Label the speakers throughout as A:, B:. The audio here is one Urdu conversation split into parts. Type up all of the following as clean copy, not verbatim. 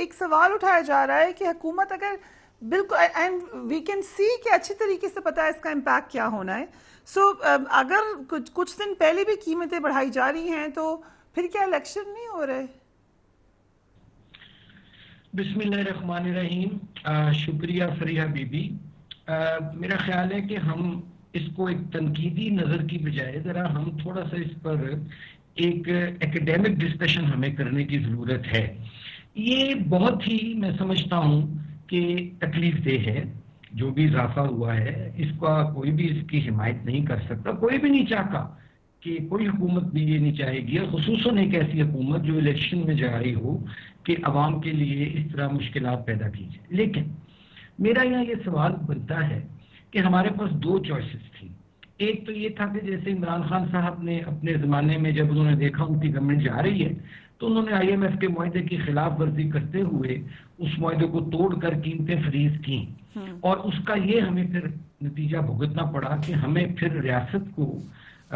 A: ایک سوال اٹھایا جا رہا ہے کہ حکومت اگر بالکل اینڈ وی کین سی کہ اچھی طریقے سے پتا ہے اس کا امپیکٹ کیا ہونا ہے. سو اگر کچھ دن پہلے بھی قیمتیں بڑھائی جا رہی ہیں تو پھر کیا الیکشن نہیں ہو رہے؟
B: بسم اللہ الرحمن الرحیم. شکریہ فریحہ بی بی. میرا خیال ہے کہ ہم اس کو ایک تنقیدی نظر کی بجائے ذرا ہم تھوڑا سا اس پر ایک ایکیڈیمک ڈسکشن ہمیں کرنے کی ضرورت ہے. یہ بہت ہی میں سمجھتا ہوں کہ تکلیف دہ ہے جو بھی اضافہ ہوا ہے. اس کا کوئی بھی اس کی حمایت نہیں کر سکتا, کوئی بھی نہیں چاہتا کہ کوئی حکومت بھی یہ نہیں چاہے گی, خصوصاً ایک ایسی حکومت جو الیکشن میں جا رہی ہو کہ عوام کے لیے اس طرح مشکلات پیدا کی جائے. لیکن میرا یہاں یہ سوال بنتا ہے کہ ہمارے پاس دو چوائسز تھی. ایک تو یہ تھا کہ جیسے عمران خان صاحب نے اپنے زمانے میں جب انہوں نے دیکھا ان کی گورنمنٹ جا رہی ہے تو انہوں نے IMF کے معاہدے کی خلاف ورزی کرتے ہوئے اس معاہدے کو توڑ کر قیمتیں فریز کیں, اور اس کا یہ ہمیں پھر نتیجہ بھگتنا پڑا کہ ہمیں پھر ریاست کو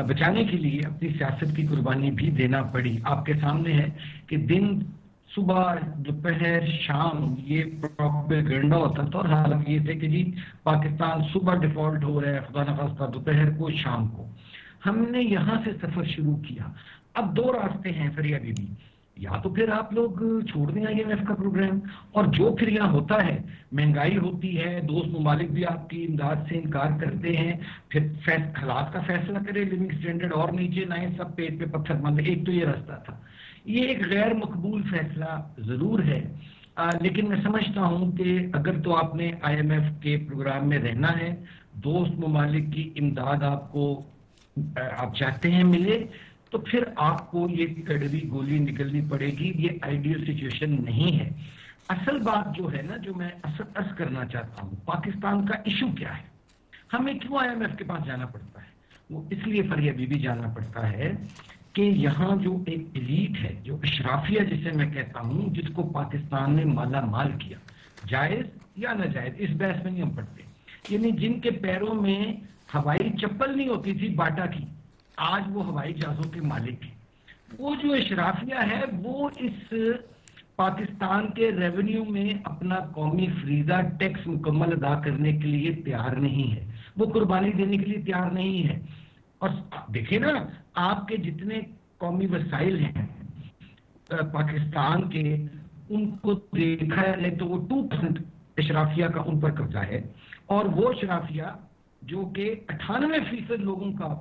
B: بچانے کے لیے اپنی سیاست کی قربانی بھی دینا پڑی. آپ کے سامنے ہے کہ دن صبح دوپہر شام یہ پروپیگنڈا ہوتا تھا, اور حالانکہ یہ تھے کہ جی پاکستان صبح ڈیفالٹ ہو رہا ہے, خدا نخواستہ دوپہر کو شام کو. ہم نے یہاں سے سفر شروع کیا. اب دو راستے ہیں فریحہ بی بی, یا تو پھر آپ لوگ چھوڑ دیں IMF کا پروگرام, اور جو پھر یہاں ہوتا ہے مہنگائی ہوتی ہے, دوست ممالک بھی آپ کی امداد سے انکار کرتے ہیں, پھر حالات کا فیصلہ کرے, لیونگ سٹینڈرڈ اور نیچے لائیں, سب پیٹ پہ پتھر ماریں. ایک تو یہ راستہ تھا. یہ ایک غیر مقبول فیصلہ ضرور ہے, لیکن میں سمجھتا ہوں کہ اگر تو آپ نے IMF کے پروگرام میں رہنا ہے, دوست ممالک کی امداد آپ کو آپ چاہتے ہیں ملے, تو پھر آپ کو یہ کڑوی گولی نکلنی پڑے گی. یہ آئیڈیل سچویشن نہیں ہے. اصل بات جو ہے نا, جو میں عرض کرنا چاہتا ہوں, پاکستان کا ایشو کیا ہے, ہمیں کیوں IMF کے پاس جانا پڑتا ہے؟ وہ اس لیے فریحہ بی بی جانا پڑتا ہے کہ یہاں جو ایک ایلیٹ ہے, جو اشرافیہ جسے میں کہتا ہوں, جس کو پاکستان نے مالا مال کیا, جائز یا ناجائز اس بحث میں نہیں ہم پڑتے, یعنی جن کے پیروں میں ہوائی چپل نہیں ہوتی تھی باٹا کی, آج وہ ہوائی جہازوں کے مالک ہیں. وہ جو اشرافیہ ہے وہ اس پاکستان کے ریونیو میں اپنا قومی فریضہ ٹیکس مکمل ادا کرنے کے لیے تیار نہیں ہے, وہ قربانی دینے کے لیے تیار نہیں ہے. اور دیکھیں نا, آپ کے جتنے قومی وسائل ہیں پاکستان کے, ان کو دیکھا جائے تو وہ 2% اشرافیہ کا ان پر قبضہ ہے, اور وہ اشرافیہ جو کہ 98% لوگوں کا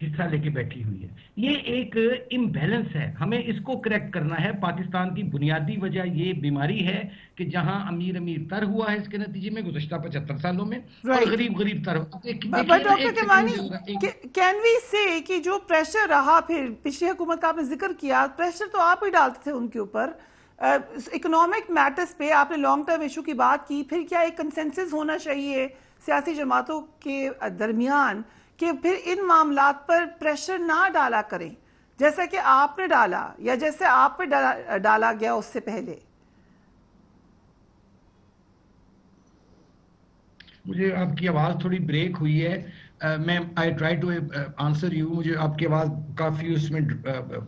B: حصہ لے کے بیٹھی ہوئی ہے. یہ ایک امبیلنس ہے, ہمیں اس کو کریکٹ کرنا ہے. پاکستان کی بنیادی وجہ یہ بیماری ہے کہ جہاں امیر تر ہوا ہے اس کے نتیجے میں گزشتہ 75 سالوں میں, اور غریب تر.
A: کین وی سے کہ جو پریشر رہا پھر پچھلی حکومت کا آپ نے ذکر کیا, پریشر تو آپ ہی ڈالتے تھے ان کے اوپر اکنامک میٹرز پہ, آپ نے لانگ ٹرم ایشو کی بات کی, پھر کیا ایک کنسنسس ہونا چاہیے سیاسی جماعتوں کے درمیان کہ پھر ان معاملات پر پریشر نہ ڈالا کریں جیسا کہ آپ نے ڈالا یا جیسے آپ پہ ڈالا گیا اس سے پہلے؟
B: مجھے آپ کی آواز تھوڑی بریک ہوئی ہے, میں I try to answer you. مجھے آپ کی آواز کافی اس میں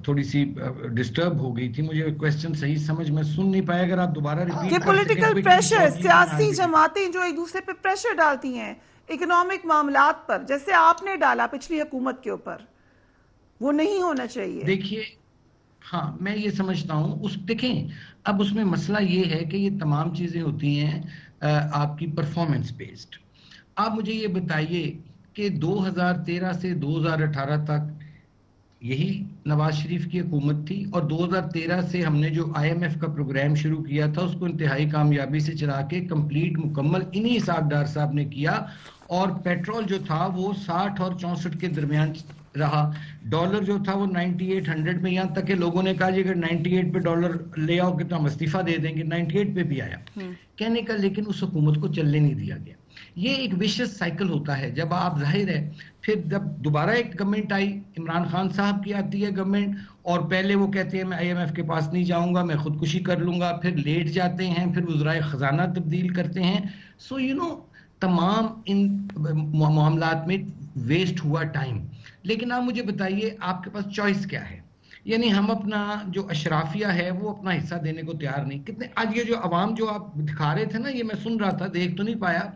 B: تھوڑی سی ڈسٹرب ہو گئی تھی, مجھے کویسچن صحیح سمجھ میں سن نہیں پایا. اگر آپ دوبارہ ریپیٹ
A: یہ پولیٹیکل پریشر, سیاسی جماعتیں جو ایک دوسرے پہ پریشر ڈالتی ہیں اکنامک معاملات پر, جیسے آپ نے ڈالا پچھلی حکومت کے اوپر, وہ نہیں ہونا چاہیے.
B: دیکھیے, ہاں میں یہ سمجھتا ہوں, دیکھیں اب اس میں مسئلہ یہ ہے کہ یہ تمام چیزیں ہوتی ہیں آپ کی پرفارمنس بیسڈ. آپ مجھے یہ بتائیے کہ 2013 سے 2018 تک یہی نواز شریف کی حکومت تھی, اور 2013 سے ہم نے جو IMF کا پروگرام شروع کیا تھا اس کو انتہائی کامیابی سے چلا کے کمپلیٹ مکمل انہی اسحاق ڈار صاحب نے کیا, اور پیٹرول جو تھا وہ 60 اور 64 کے درمیان رہا, ڈالر جو تھا وہ 9800 میں, یہاں تک کہ لوگوں نے کہا جی اگر 98 پہ ڈالر لے آؤ گے تو ہم استعفیٰ دے دیں گے, 98 پہ بھی آیا کہنے کا, لیکن اس حکومت کو چلنے نہیں دیا گیا. یہ ایک ویشس سائیکل ہوتا ہے. جب آپ ظاہر ہے پھر جب دوبارہ ایک گورنمنٹ آئی, عمران خان صاحب کی آتی ہے گورنمنٹ, اور پہلے وہ کہتے ہیں میں IMF کے پاس نہیں جاؤں گا, میں خودکشی کر لوں گا, پھر لیٹ جاتے ہیں, پھر وزرائے خزانہ تبدیل کرتے ہیں. سو تمام ان معاملات میں ویسٹ ہوا ٹائم. لیکن آپ مجھے بتائیے آپ کے پاس چوائس کیا ہے؟ یعنی ہم اپنا جو اشرافیہ ہے وہ اپنا حصہ دینے کو تیار نہیں. کتنے آج یہ جو عوام جو آپ دکھا رہے تھے نا, یہ میں سن رہا تھا, دیکھ تو نہیں پایا,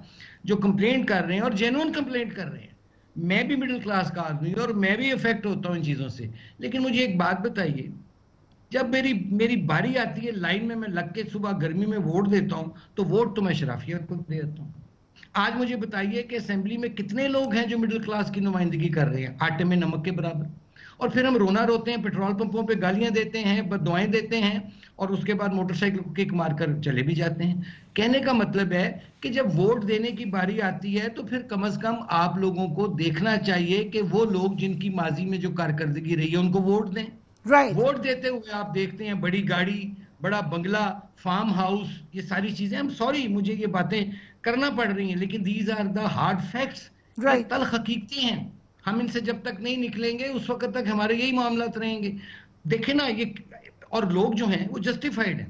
B: جو کمپلینٹ کر رہے ہیں اور جینوئن کمپلینٹ کر رہے ہیں. میں بھی مڈل کلاس کا آدمی اور میں بھی افیکٹ ہوتا ہوں ان چیزوں سے. لیکن مجھے ایک بات بتائیے, جب میری باری آتی ہے لائن میں لگ کے صبح گرمی میں ووٹ دیتا ہوں, تو ووٹ تو میں اشرافیہ کو دیتا ہوں. آج مجھے بتائیے کہ اسمبلی میں کتنے لوگ ہیں جو مڈل کلاس کی نمائندگی کر رہے ہیں, آٹے میں نمک کے برابر. اور پھر ہم رونا روتے ہیں, پیٹرول پمپوں پہ گالیاں دیتے ہیں, بددعائیں دیتے ہیں, اور اس کے بعد موٹر سائیکل کو کک مار کر چلے بھی جاتے ہیں. کہنے کا مطلب ہے کہ جب ووٹ دینے کی باری آتی ہے تو پھر کم از کم آپ لوگوں کو دیکھنا چاہیے کہ وہ لوگ جن کی ماضی میں جو کارکردگی رہی ہے ان کو ووٹ دیں. ووٹ دیتے ہوئے آپ دیکھتے ہیں بڑی گاڑی, بڑا بنگلہ, فارم ہاؤس, یہ ساری چیزیں, ہم سوری مجھے یہ باتیں کرنا پڑ رہی ہیں, لیکن these are the hard facts, یہ تلخ حقیقتیں ہیں. ہم ان سے جب تک نہیں نکلیں گے اس وقت تک ہمارے یہی معاملات رہیں گے. دیکھیں نا یہ, اور لوگ جو ہیں وہ جسٹیفائیڈ ہیں.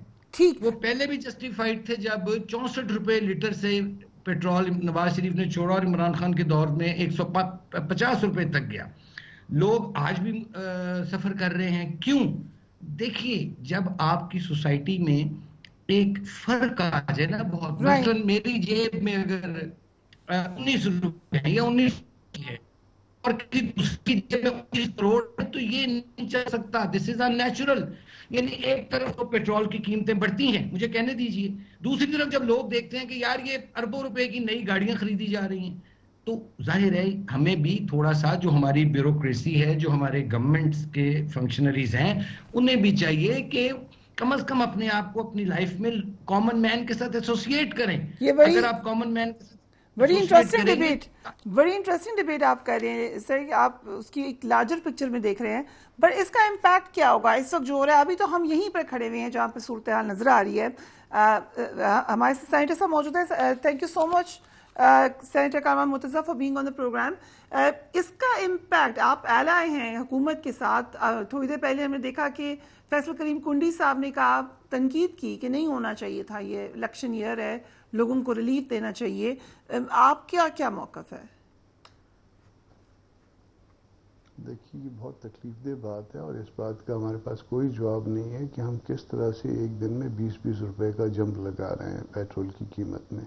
B: وہ پہلے بھی جسٹیفائیڈ تھے جب 64 روپے لیٹر سے پیٹرول نواز شریف نے چھوڑا اور عمران خان کے دور میں 150 روپے تک گیا. لوگ آج بھی سفر کر رہے ہیں. کیوں؟ دیکھیے جب آپ کی سوسائٹی میں ایک فرق آ جائے نا بہت, مثلا میری جیب میں اگر 19 روپے ہے یا 19 ہے اور کسی دوسری جیب میں 19 کروڑ ہے, تو یہ نہیں چل سکتا. دس از نیچرل. یعنی ایک طرف تو پیٹرول کی قیمتیں بڑھتی ہیں, مجھے کہنے دیجئے, دوسری طرف جب لوگ دیکھتے ہیں کہ یار یہ اربوں روپے کی نئی گاڑیاں خریدی جا رہی ہیں, تو ظاہر ہے ہمیں بھی تھوڑا سا جو ہماری بیوروکریسی ہے, جو ہمارے گورنمنٹس کے فنکشنریز ہیں, انہیں بھی چاہیے کہ کم از کم اپنے آپ کو اپنی لائف میں کامن مین کے ساتھ ایسوسیٹ کریں. اگر آپ کامن مین کے ساتھ
A: بڑی انٹرسٹنگ ڈیبیٹ آپ کر رہے ہیں سر, آپ اس کی ایک لارجر پکچر میں دیکھ رہے ہیں, بٹ اس کا امپیکٹ کیا ہوگا اس وقت جو ہو رہا ہے؟ ابھی تو ہم یہیں پر کھڑے ہوئے ہیں جہاں پہ صورتحال نظر آ رہی ہے. ہمارے ساتھ سینیٹر صاحب موجود ہیں. Thank you so much senator Kamran Murtaza for being on the programme. اس کا امپیکٹ, آپ ایلائی ہیں حکومت کے ساتھ. تھوڑی دیر پہلے ہم نے دیکھا کہ فیصل کریم کنڈی صاحب نے کہا, تنقید کی کہ نہیں ہونا چاہیے تھا, یہ الیکشن ایئر ہے, لوگوں کو ریلیف دینا چاہیے. آپ کیا موقف ہے؟
C: دیکھیے یہ بہت تکلیف دہ بات ہے, اور اس بات کا ہمارے پاس کوئی جواب نہیں ہے کہ ہم کس طرح سے ایک دن میں 20 روپے کا جمپ لگا رہے ہیں پیٹرول کی قیمت میں,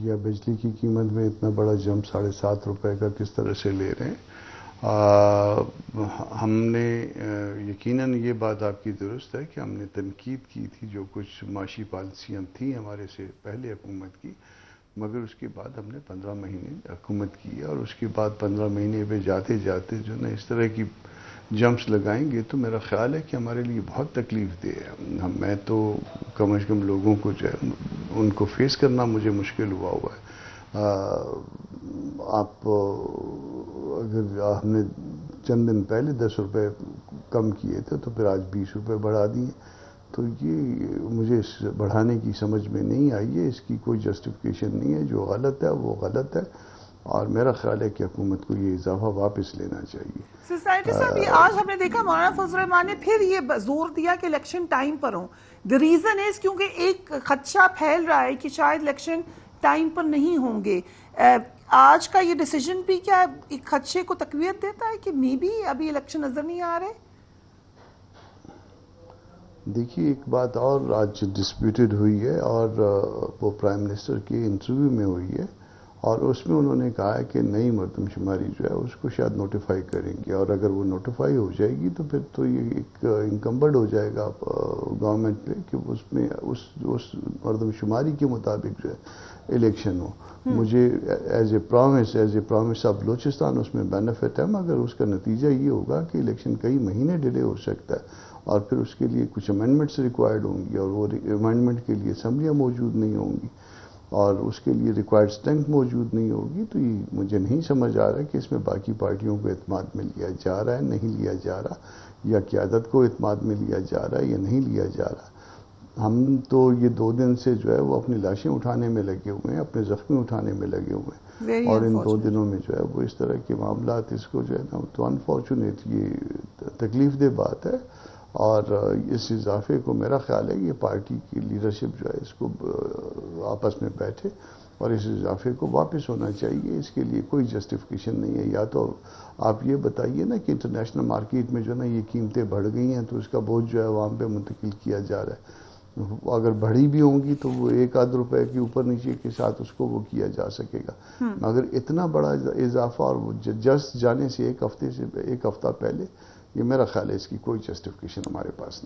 C: یا بجلی کی قیمت میں اتنا بڑا جمپ 7.5 روپے کا کس طرح سے لے رہے ہیں. ہم نے یقیناً یہ بات آپ کی درست ہے کہ ہم نے تنقید کی تھی جو کچھ معاشی پالیسیاں تھیں ہمارے سے پہلے حکومت کی, مگر اس کے بعد ہم نے 15 مہینے حکومت کی, اور اس کے بعد 15 مہینے پہ جاتے جاتے جو نا اس طرح کی جمپس لگائیں گے تو میرا خیال ہے کہ ہمارے لیے بہت تکلیف دہ ہے. میں تو کم از کم لوگوں کو جو ہے ان کو فیس کرنا مجھے مشکل ہوا ہے. آپ اگر ہم نے چند دن پہلے 10 روپے کم کیے تھے تو پھر آج 20 روپے بڑھا دیے, تو یہ مجھے اس بڑھانے کی سمجھ میں نہیں آئی ہے. اس کی کوئی جسٹیفیکیشن نہیں ہے. جو غلط ہے وہ غلط ہے, اور میرا خیال ہے کہ حکومت کو یہ اضافہ واپس لینا چاہیے.
A: سوسائٹی صاحب, یہ آج ہم نے دیکھا مولانا فضل الرحمان نے پھر یہ زور دیا کہ الیکشن ٹائم پر ہوں. دی ریزن از کیونکہ ایک خدشہ پھیل رہا ہے کہ شاید الیکشن ٹائم پر نہیں ہوں گے. آج کا یہ ڈیسیجن بھی کیا ایک خدشے کو تقویت دیتا ہے کہ می بی ابھی الیکشن نظر نہیں آ رہے؟
C: دیکھیے ایک بات اور آج ڈسپیوٹڈ ہوئی ہے, اور وہ پرائم منسٹر کے انٹرویو میں ہوئی ہے, اور اس میں انہوں نے کہا ہے کہ نئی مردم شماری جو ہے اس کو شاید نوٹیفائی کریں گے, اور اگر وہ نوٹیفائی ہو جائے گی تو پھر تو یہ ایک انکمبرڈ ہو جائے گا گورنمنٹ پہ کہ اس میں اس مردم شماری کے مطابق جو ہے الیکشن ہو. مجھے as a promise of Balochistan اس میں بینیفٹ ہے, مگر اس کا نتیجہ یہ ہوگا کہ الیکشن کئی مہینے ڈیلے ہو سکتا ہے, اور پھر اس کے لیے کچھ امینڈمنٹس ریکوائرڈ ہوں گی, اور وہ امینڈمنٹ کے لیے اسمبلیاں موجود نہیں ہوں گی, اور اس کے لیے ریکوائرڈ اسٹرینتھ موجود نہیں ہوگی. تو یہ مجھے نہیں سمجھ آ رہا کہ اس میں باقی پارٹیوں کو اعتماد میں لیا جا رہا ہے, نہیں لیا جا رہا, یا قیادت کو اعتماد میں لیا جا رہا ہے یا نہیں لیا جا رہا. ہم تو یہ 2 دن سے جو ہے وہ اپنی لاشیں اٹھانے میں لگے ہوئے ہیں, اپنے زخمی اٹھانے میں لگے ہوئے ہیں, اور ان 2 دنوں میں جو ہے وہ اس طرح کے معاملات, اس کو جو ہے نا تو انفارچونیٹ, یہ تکلیف دہ بات ہے, اور اس اضافے کو میرا خیال ہے کہ پارٹی کی لیڈرشپ جو ہے اس کو آپس میں بیٹھے اور اس اضافے کو واپس ہونا چاہیے. اس کے لیے کوئی جسٹیفیکیشن نہیں ہے. یا تو آپ یہ بتائیے نا کہ انٹرنیشنل مارکیٹ میں جو ہے نا یہ قیمتیں بڑھ گئی ہیں تو اس کا بوجھ جو ہے عوام پہ منتقل کیا جا رہا ہے. اگر بڑھی بھی ہوں گی تو وہ 1-8 روپے کے اوپر نیچے کے ساتھ اس کو وہ کیا جا سکے گا. مگر اتنا بڑا اضافہ اور وہ جسٹ جانے سے ایک ہفتہ پہلے، یہ میرا خیال ہے اس کی کوئی جسٹیفیکیشن ہمارے پاس نہیں.